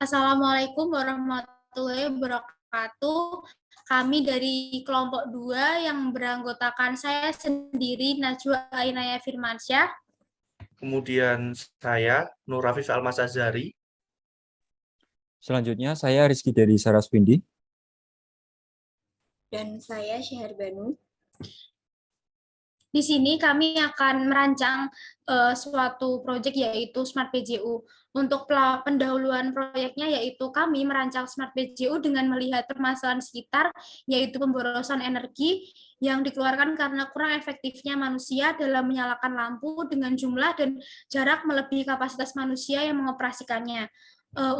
Assalamualaikum warahmatullahi wabarakatuh. Kami dari kelompok 2 yang beranggotakan saya sendiri, Najwa Ainaya Firmansyah. Kemudian saya, Nur Rafif Almas Azhari. Selanjutnya saya Rizky dari Sarasvindi. Dan saya Syahar Banu. Di sini kami akan merancang suatu proyek yaitu Smart PJU. Untuk pendahuluan proyeknya yaitu kami merancang Smart PJU dengan melihat permasalahan sekitar, yaitu pemborosan energi yang dikeluarkan karena kurang efektifnya manusia dalam menyalakan lampu dengan jumlah dan jarak melebihi kapasitas manusia yang mengoperasikannya.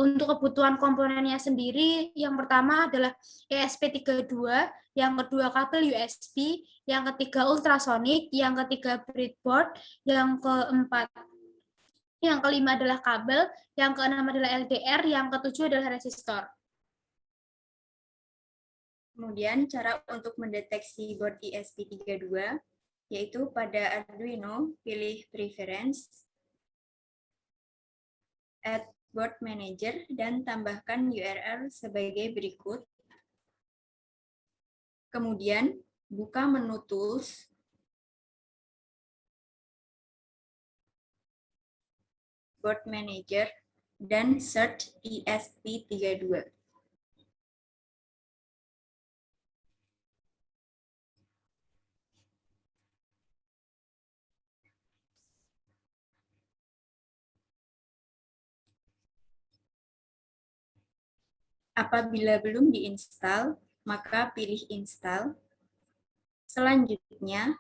Untuk kebutuhan komponennya sendiri, yang pertama adalah ESP32, yang kedua kabel USB, yang ketiga ultrasonik, yang ketiga breadboard, yang keempat, yang kelima adalah kabel, yang keenam adalah LDR, yang ketujuh adalah resistor. Kemudian cara untuk mendeteksi board ESP32 yaitu pada Arduino pilih Preference, Add Board Manager dan tambahkan URL sebagai berikut. Kemudian buka menu Tools, Board Manager, dan search ESP32. Apabila belum diinstal, maka pilih Install. Selanjutnya,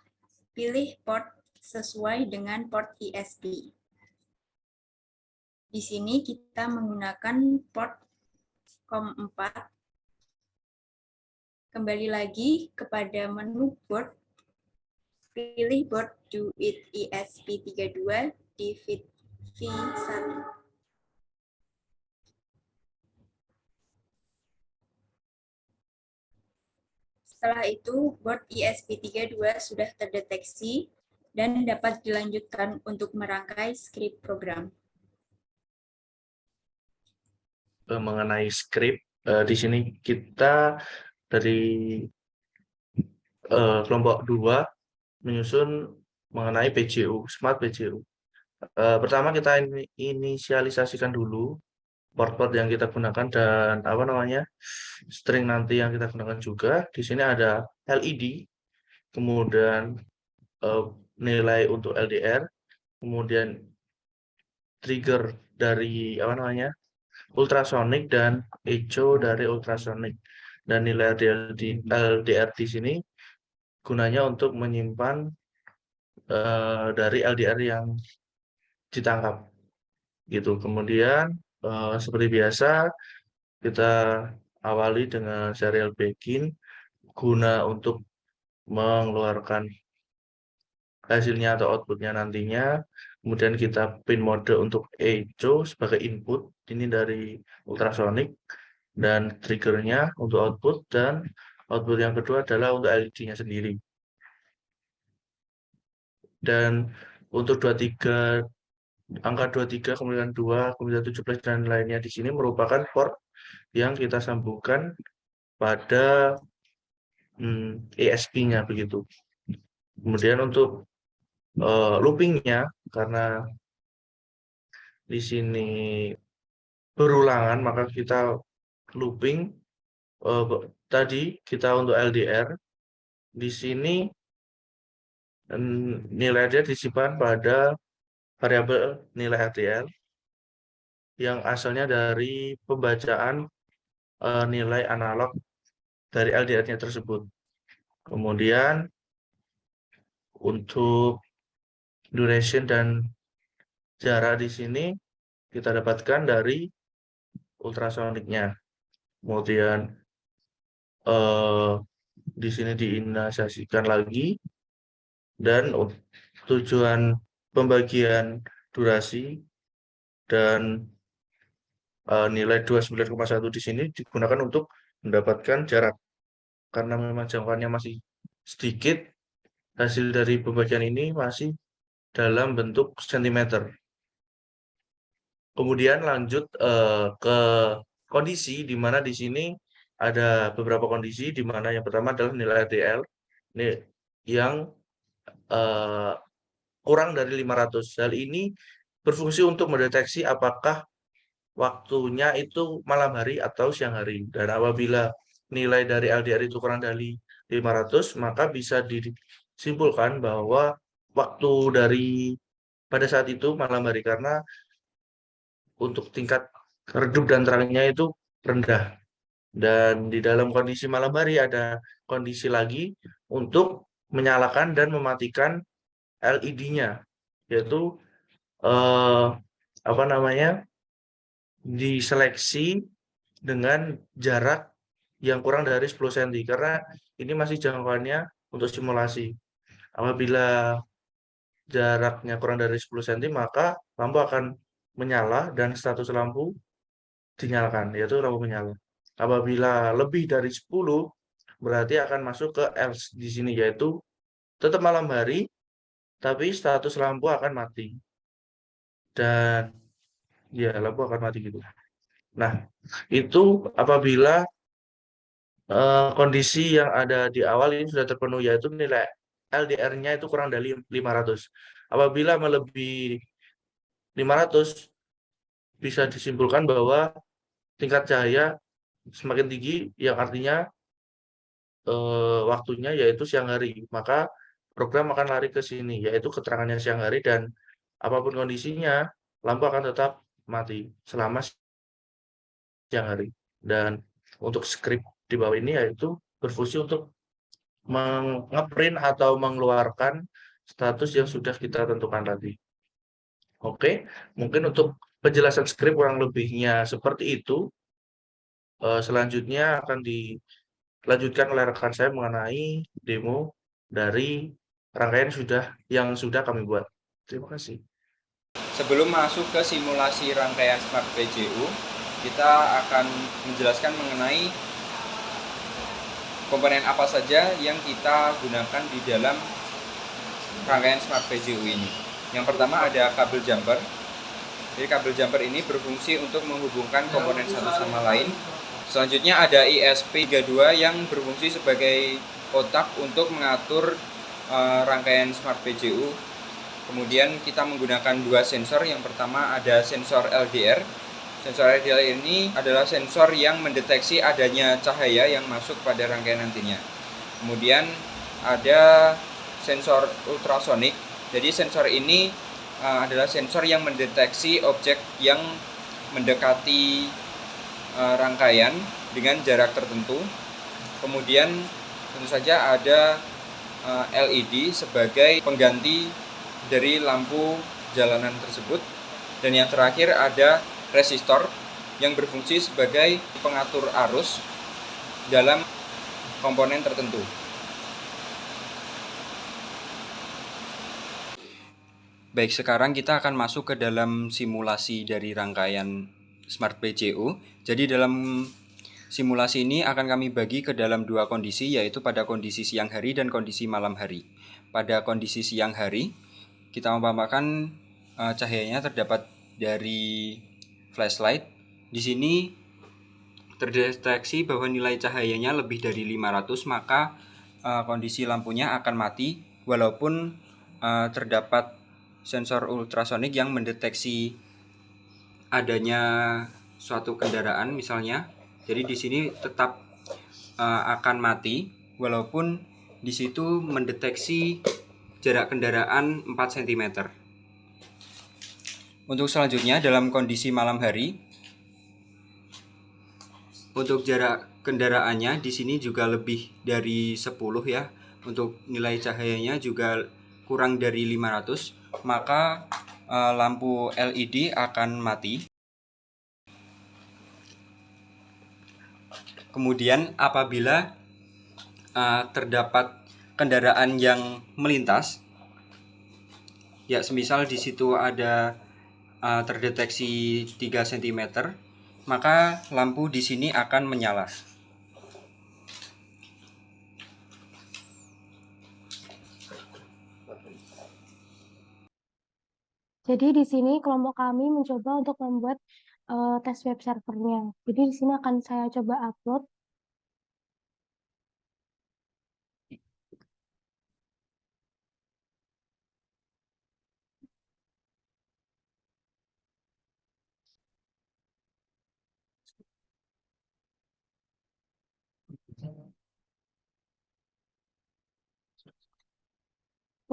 pilih port sesuai dengan port ESP. Di sini kita menggunakan port COM4. Kembali lagi kepada menu board, pilih board Do It ESP32 di fit V1. Setelah itu, board ESP32 sudah terdeteksi dan dapat dilanjutkan untuk merangkai skrip program. Mengenai skrip, di sini kita dari kelompok 2 menyusun mengenai PJU, Smart PJU. Pertama kita inisialisasikan dulu port-port yang kita gunakan dan string nanti yang kita gunakan juga. Di sini ada LED, kemudian nilai untuk LDR, kemudian trigger dari ultrasonic dan echo dari ultrasonic. Dan nilai LDR di sini gunanya untuk menyimpan dari LDR yang ditangkap gitu. Kemudian seperti biasa kita awali dengan serial begin guna untuk mengeluarkan hasilnya atau outputnya nantinya. Kemudian kita pin mode untuk echo sebagai input, ini dari ultrasonic, dan triggernya untuk output, dan output yang kedua adalah untuk LED-nya sendiri. Dan untuk 23, angka 23, kemudian 2, kemudian 17 dan lainnya di sini merupakan port yang kita sambungkan pada ESP-nya begitu. Kemudian untuk looping-nya, karena di sini berulangan, maka kita looping. Tadi kita untuk LDR, di sini nilai LDR disimpan pada variabel nilai LDR yang asalnya dari pembacaan nilai analog dari LDR-nya tersebut. Kemudian untuk duration dan jarak di sini kita dapatkan dari ultrasoniknya. Kemudian di sini diinisiasikan lagi, dan tujuan pembagian durasi dan nilai 29,1 di sini digunakan untuk mendapatkan jarak. Karena memang jangkauannya masih sedikit, hasil dari pembagian ini masih dalam bentuk sentimeter. Kemudian lanjut ke kondisi di mana di sini ada beberapa kondisi di mana yang pertama adalah nilai ADL yang kurang dari 500. Hal ini berfungsi untuk mendeteksi apakah waktunya itu malam hari atau siang hari. Dan apabila nilai dari LDR itu kurang dari 500, maka bisa disimpulkan bahwa waktu dari pada saat itu malam hari karena untuk tingkat redup dan terangnya itu rendah. Dan di dalam kondisi malam hari ada kondisi lagi untuk menyalakan dan mematikan LED-nya, yaitu eh, apa namanya, diseleksi dengan jarak yang kurang dari 10 cm karena ini masih jangkauannya untuk simulasi. Apabila jaraknya kurang dari 10 cm, maka lampu akan menyala dan status lampu dinyalakan, yaitu lampu menyala. Apabila lebih dari 10, berarti akan masuk ke else di sini, yaitu tetap malam hari, tapi status lampu akan mati. Dan ya, lampu akan mati gitu. Nah, itu apabila kondisi yang ada di awal ini sudah terpenuhi, yaitu nilai LDR-nya itu kurang dari 500. Apabila melebihi 500, bisa disimpulkan bahwa tingkat cahaya semakin tinggi, yang artinya waktunya yaitu siang hari. Maka program akan lari ke sini, yaitu keterangannya siang hari, dan apapun kondisinya, lampu akan tetap mati selama siang hari. Dan untuk script di bawah ini yaitu berfungsi untuk ngeprint atau mengeluarkan status yang sudah kita tentukan tadi. Oke, mungkin untuk penjelasan script kurang lebihnya seperti itu. Selanjutnya akan dilanjutkan oleh rekan saya mengenai demo dari rangkaian yang sudah kami buat. Terima kasih. Sebelum masuk ke simulasi rangkaian Smart PJU, kita akan menjelaskan mengenai komponen apa saja yang kita gunakan di dalam rangkaian Smart PJU ini. Yang pertama ada kabel jumper. Jadi kabel jumper ini berfungsi untuk menghubungkan komponen satu sama lain. Selanjutnya ada ESP32 yang berfungsi sebagai otak untuk mengatur rangkaian Smart PJU. Kemudian kita menggunakan dua sensor. Yang pertama ada sensor LDR. Sensor LDR ini adalah sensor yang mendeteksi adanya cahaya yang masuk pada rangkaian nantinya. Kemudian ada sensor ultrasonik. Jadi sensor ini adalah sensor yang mendeteksi objek yang mendekati rangkaian dengan jarak tertentu. Kemudian tentu saja ada LED sebagai pengganti dari lampu jalanan tersebut. Dan yang terakhir ada resistor yang berfungsi sebagai pengatur arus dalam komponen tertentu. Baik, sekarang kita akan masuk ke dalam simulasi dari rangkaian Smart PJU. Jadi dalam simulasi ini akan kami bagi ke dalam dua kondisi, yaitu pada kondisi siang hari dan kondisi malam hari. Pada kondisi siang hari, kita umpamakan cahayanya terdapat dari flashlight. Di sini terdeteksi bahwa nilai cahayanya lebih dari 500, maka kondisi lampunya akan mati walaupun terdapat sensor ultrasonik yang mendeteksi adanya suatu kendaraan misalnya. Jadi di sini tetap akan mati walaupun di situ mendeteksi jarak kendaraan 4 cm. Untuk selanjutnya dalam kondisi malam hari, untuk jarak kendaraannya di sini juga lebih dari 10 ya. Untuk nilai cahayanya juga kurang dari 500, maka lampu LED akan mati. Kemudian apabila terdapat kendaraan yang melintas, ya semisal di situ ada terdeteksi 3 cm, maka lampu di sini akan menyala. Jadi di sini kelompok kami mencoba untuk membuat tes web servernya. Jadi di sini akan saya coba upload.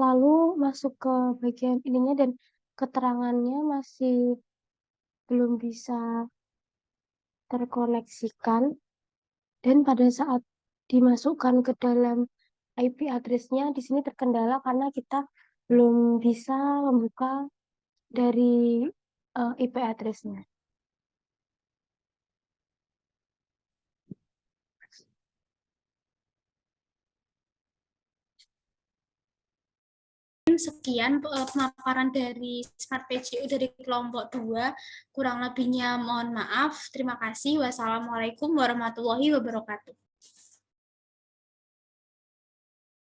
Lalu masuk ke bagian ininya dan keterangannya masih belum bisa terkoneksikan. Dan pada saat dimasukkan ke dalam IP address-nya di sini terkendala karena kita belum bisa membuka dari IP address-nya. Sekian pemaparan dari Smart PJU dari kelompok 2. Kurang lebihnya mohon maaf. Terima kasih. Wassalamualaikum warahmatullahi wabarakatuh.